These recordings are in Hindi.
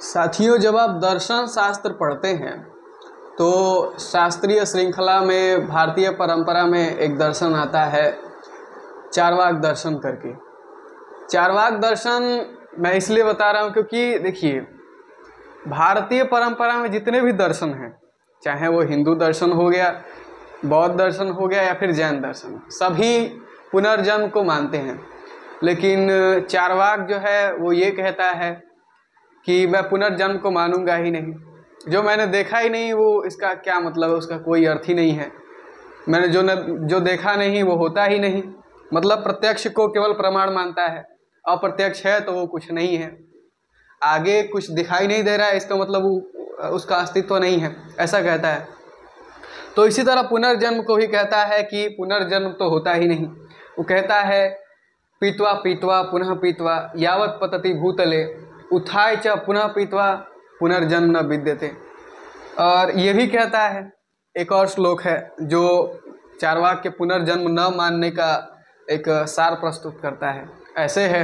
साथियों, जब आप दर्शन शास्त्र पढ़ते हैं तो शास्त्रीय श्रृंखला में भारतीय परंपरा में एक दर्शन आता है चार्वाक दर्शन करके। चार्वाक दर्शन मैं इसलिए बता रहा हूँ क्योंकि देखिए, भारतीय परंपरा में जितने भी दर्शन हैं, चाहे वो हिंदू दर्शन हो गया, बौद्ध दर्शन हो गया या फिर जैन दर्शन, सभी पुनर्जन्म को मानते हैं। लेकिन चार्वाक जो है वो ये कहता है कि मैं पुनर्जन्म को मानूंगा ही नहीं। जो मैंने देखा ही नहीं वो इसका क्या मतलब है, उसका कोई अर्थ ही नहीं है। मैंने जो देखा नहीं वो होता ही नहीं। मतलब प्रत्यक्ष को केवल प्रमाण मानता है, अप्रत्यक्ष है तो वो कुछ नहीं है। आगे कुछ दिखाई नहीं दे रहा है, इसका मतलब वो उसका अस्तित्व नहीं है, ऐसा कहता है। तो इसी तरह पुनर्जन्म को भी कहता है कि पुनर्जन्म तो होता ही नहीं। वो कहता है पीत्वा पीत्वा पुनः पीत्वा यावत् पतति भूतले उत्थाय च पुनः पीत्वा पुनर्जन्म न विद्यते। और ये भी कहता है, एक और श्लोक है जो चार्वाक के पुनर्जन्म न मानने का एक सार प्रस्तुत करता है। ऐसे है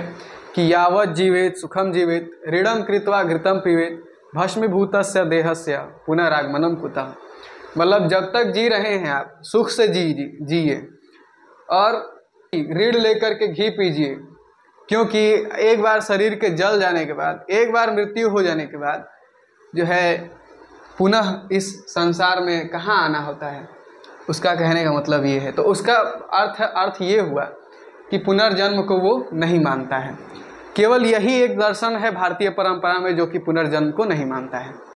कि यावत् जीवेत सुखम जीवेत ऋणम कृत्वा घृतम पीवेत भस्मीभूतस्य देहस्य पुनरागमनम कुतः। मतलब जब तक जी रहे हैं आप सुख से जिए और ऋण लेकर के घी पीजिए, क्योंकि एक बार शरीर के जल जाने के बाद, एक बार मृत्यु हो जाने के बाद जो है पुनः इस संसार में कहाँ आना होता है। उसका कहने का मतलब ये है। तो उसका अर्थ ये हुआ कि पुनर्जन्म को वो नहीं मानता है। केवल यही एक दर्शन है भारतीय परंपरा में जो कि पुनर्जन्म को नहीं मानता है।